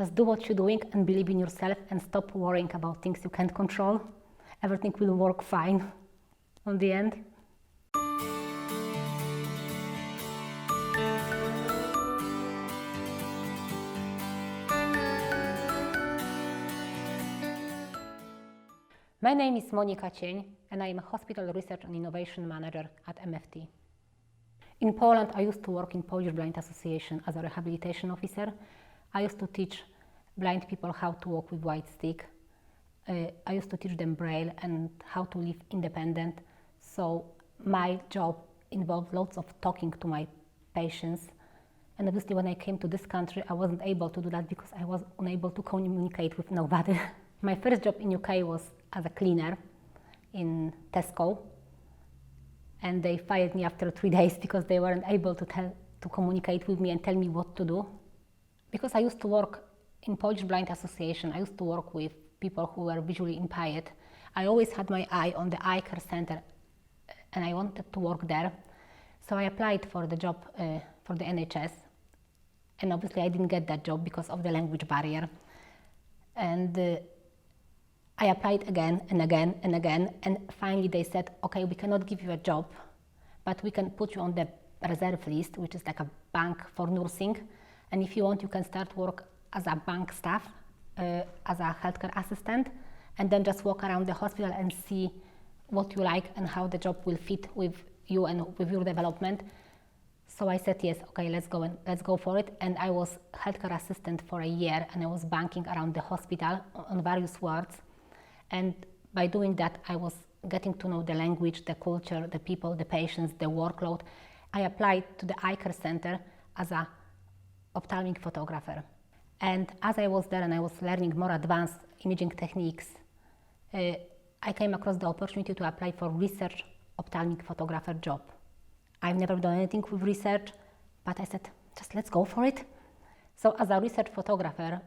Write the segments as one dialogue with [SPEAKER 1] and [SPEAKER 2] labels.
[SPEAKER 1] Just do what you're doing and believe in yourself and stop worrying about things you can't control. Everything will work fine on the end. My name is Monika Cien and I am a Hospital Research and Innovation Manger at MFT. In Poland, I used to work in Polish Blind Association as a rehabilitation officer. I used to teach blind people how to walk with white stick. I used to teach them Braille and how to live independent. So my job involved lots of talking to my patients. And obviously when I came to this country, I wasn't able to do that because I was unable to communicate with nobody. My first job in UK was as a cleaner in Tesco. And they fired me after 3 days because they weren't able to communicate with me and tell me what to do. Because I used to work in Polish Blind Association, I used to work with people who were visually impaired. I always had my eye on the eye care center and I wanted to work there. So I applied for the job for the NHS. And obviously I didn't get that job because of the language barrier. And I applied again and again and again, and finally they said, okay, we cannot give you a job, but we can put you on the reserve list, which is like a bank for nursing. And if you want, you can start work as a bank staff, as a healthcare assistant, and then just walk around the hospital and see what you like and how the job will fit with you and with your development. So I said, yes, okay, let's go for it. And I was healthcare assistant for a year, and I was banking around the hospital on various wards. And by doing that, I was getting to know the language, the culture, the people, the patients, the workload. I applied to the eye care center as an ophthalmic photographer. And as I was there and I was learning more advanced imaging techniques, I came across the opportunity to apply for research ophthalmic photographer job. I've never done anything with research, but I said, just let's go for it. So as a research photographer,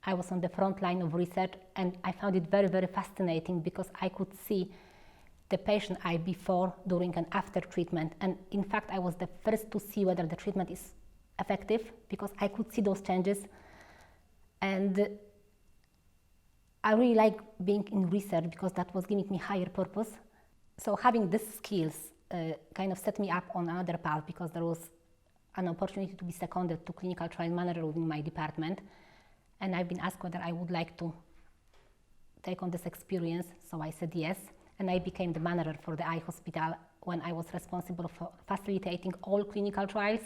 [SPEAKER 1] I was on the front line of research, and I found it very, very fascinating because I could see the patient eye before, during and after treatment. And in fact, I was the first to see whether the treatment is effective because I could see those changes. And I really like being in research because that was giving me higher purpose. So having these skills kind of set me up on another path because there was an opportunity to be seconded to clinical trial manager within my department. And I've been asked whether I would like to take on this experience, so I said yes. And I became the manager for the eye hospital when I was responsible for facilitating all clinical trials,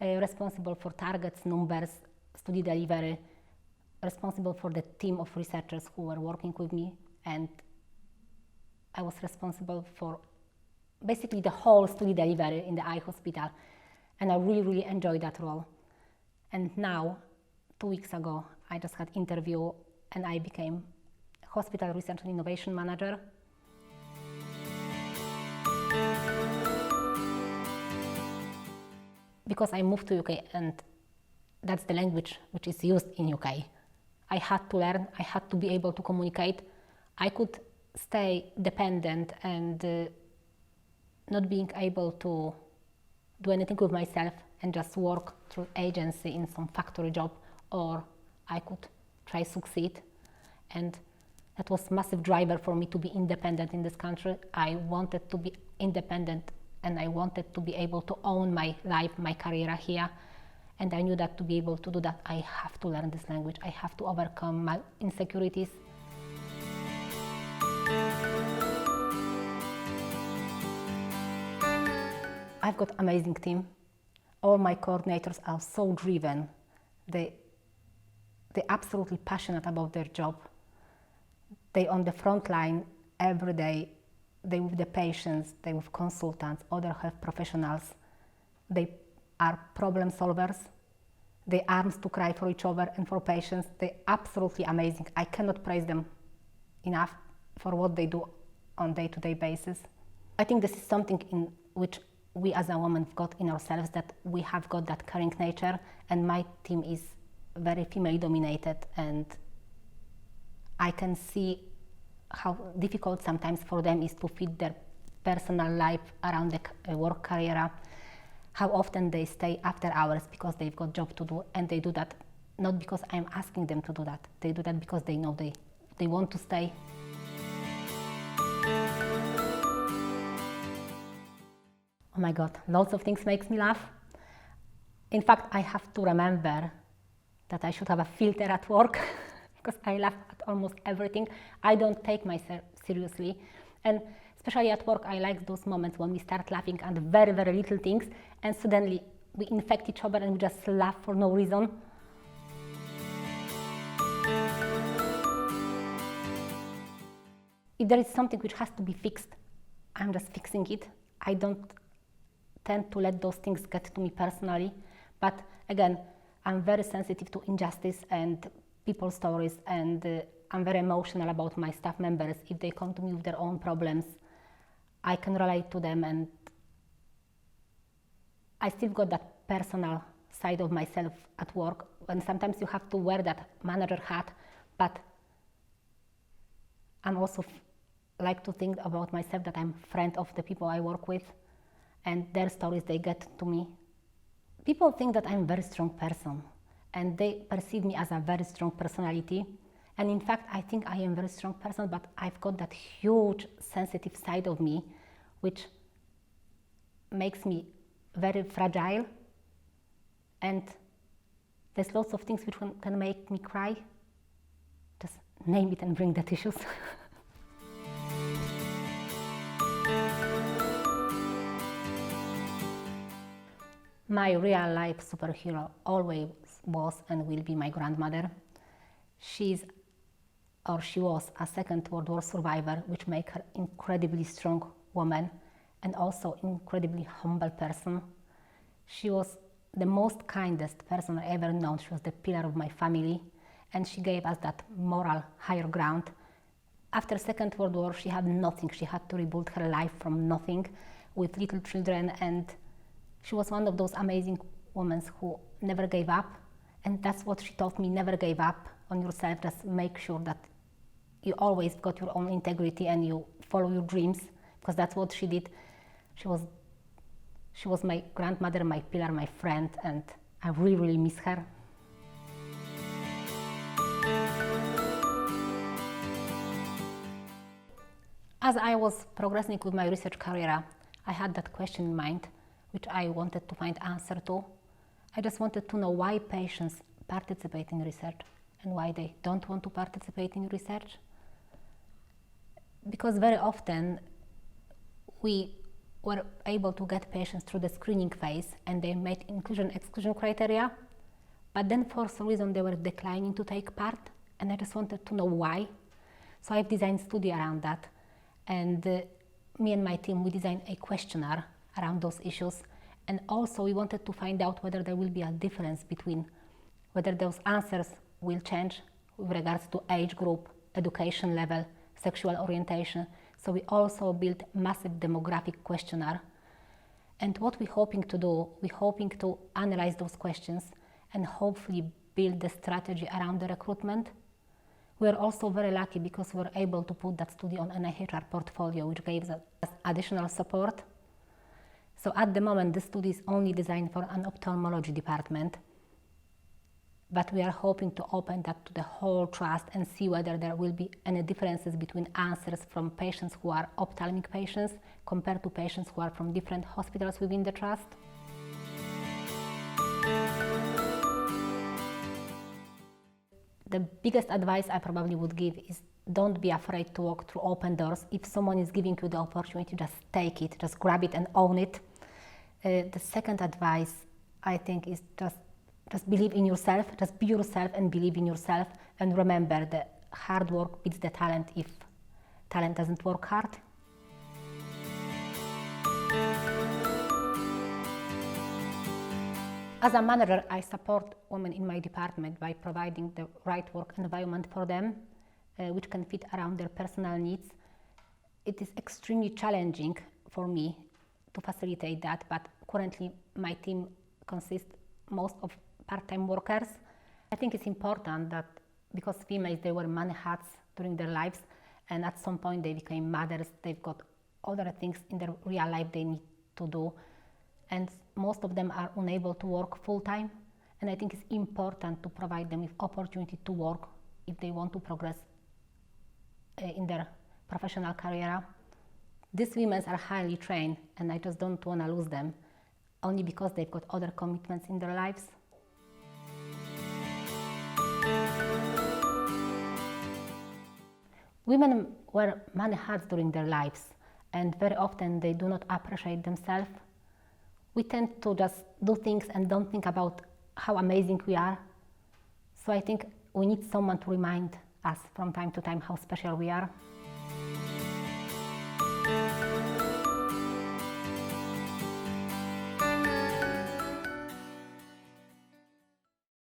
[SPEAKER 1] responsible for targets, numbers, study delivery, responsible for the team of researchers who were working with me, and I was responsible for basically the whole study delivery in the eye hospital. And I really, really enjoyed that role. And now, 2 weeks ago, I just had interview and I became Hospital Research and Innovation Manager. Because I moved to UK and that's the language which is used in UK. I had to learn, I had to be able to communicate. I could stay dependent and not being able to do anything with myself and just work through agency in some factory job, or I could try succeed. And that was a massive driver for me to be independent in this country. I wanted to be independent and I wanted to be able to own my life, my career here. And I knew that to be able to do that, I have to learn this language. I have to overcome my insecurities. I've got an amazing team. All my coordinators are so driven. They're absolutely passionate about their job. They're on the front line every day. They're with the patients, they're with consultants, other health professionals. They are problem solvers. They're arms to cry for each other and for patients. They're absolutely amazing. I cannot praise them enough for what they do on a day-to-day basis. I think this is something in which we as a woman have got in ourselves, that we have got that caring nature, and my team is very female dominated, and I can see how difficult sometimes for them is to fit their personal life around the work career, how often they stay after hours because they've got job to do, and they do that not because I'm asking them to do that. They do that because they know they want to stay. Oh my God, lots of things makes me laugh. In fact, I have to remember that I should have a filter at work because I laugh at almost everything. I don't take myself seriously. And especially at work, I like those moments when we start laughing at very, very little things and suddenly we infect each other and we just laugh for no reason. If there is something which has to be fixed, I'm just fixing it. I don't tend to let those things get to me personally. But again, I'm very sensitive to injustice and people's stories, and I'm very emotional about my staff members. If they come to me with their own problems, I can relate to them, and I still got that personal side of myself at work, and sometimes you have to wear that manager hat, but I'm also like to think about myself that I'm a friend of the people I work with, and their stories, they get to me. People think that I'm a very strong person, and they perceive me as a very strong personality. And in fact, I think I am a very strong person, but I've got that huge sensitive side of me, which makes me very fragile. And there's lots of things which can make me cry. Just name it and bring the tissues. My real life superhero always was and will be my grandmother. She was a Second World War survivor, which makes her incredibly strong woman and also incredibly humble person. She was the most kindest person I ever known. She was the pillar of my family, and she gave us that moral higher ground. After Second World War, she had nothing. She had to rebuild her life from nothing with little children, and she was one of those amazing women who never gave up. And that's what she taught me: never give up on yourself. Just make sure that you always got your own integrity and you follow your dreams, because that's what she did. She was my grandmother, my pillar, my friend, and I really, really miss her. As I was progressing with my research career, I had that question in mind, which I wanted to find answer to. I just wanted to know why patients participate in research and why they don't want to participate in research. Because very often we were able to get patients through the screening phase and they met inclusion-exclusion criteria, but then for some reason they were declining to take part, and I just wanted to know why. So I've designed a study around that, and me and my team, we designed a questionnaire around those issues, and also we wanted to find out whether there will be a difference between whether those answers will change with regards to age group, education level, sexual orientation. So we also built a massive demographic questionnaire. And what we're hoping to do, we're hoping to analyze those questions and hopefully build the strategy around the recruitment. We're also very lucky because we're able to put that study on NIHR portfolio, which gives us additional support. So at the moment, this study is only designed for an ophthalmology department, but we are hoping to open that to the whole trust and see whether there will be any differences between answers from patients who are ophthalmic patients compared to patients who are from different hospitals within the trust. The biggest advice I probably would give is don't be afraid to walk through open doors. If someone is giving you the opportunity, just take it, just grab it and own it. The second advice, I think, is just believe in yourself, just be yourself and believe in yourself, and remember that hard work beats the talent if talent doesn't work hard. As a manager, I support women in my department by providing the right work environment for them, which can fit around their personal needs. It is extremely challenging for me to facilitate that, but currently my team consists most of part-time workers. I think it's important that because females, they wear many hats during their lives, and at some point they became mothers, they've got other things in their real life they need to do, and most of them are unable to work full-time, And I think it's important to provide them with opportunity to work if they want to progress in their professional career. These women are highly trained, and I just don't want to lose them only because they've got other commitments in their lives. Women wear many hats during their lives, and very often they do not appreciate themselves. We tend to just do things and don't think about how amazing we are. So I think we need someone to remind us from time to time how special we are.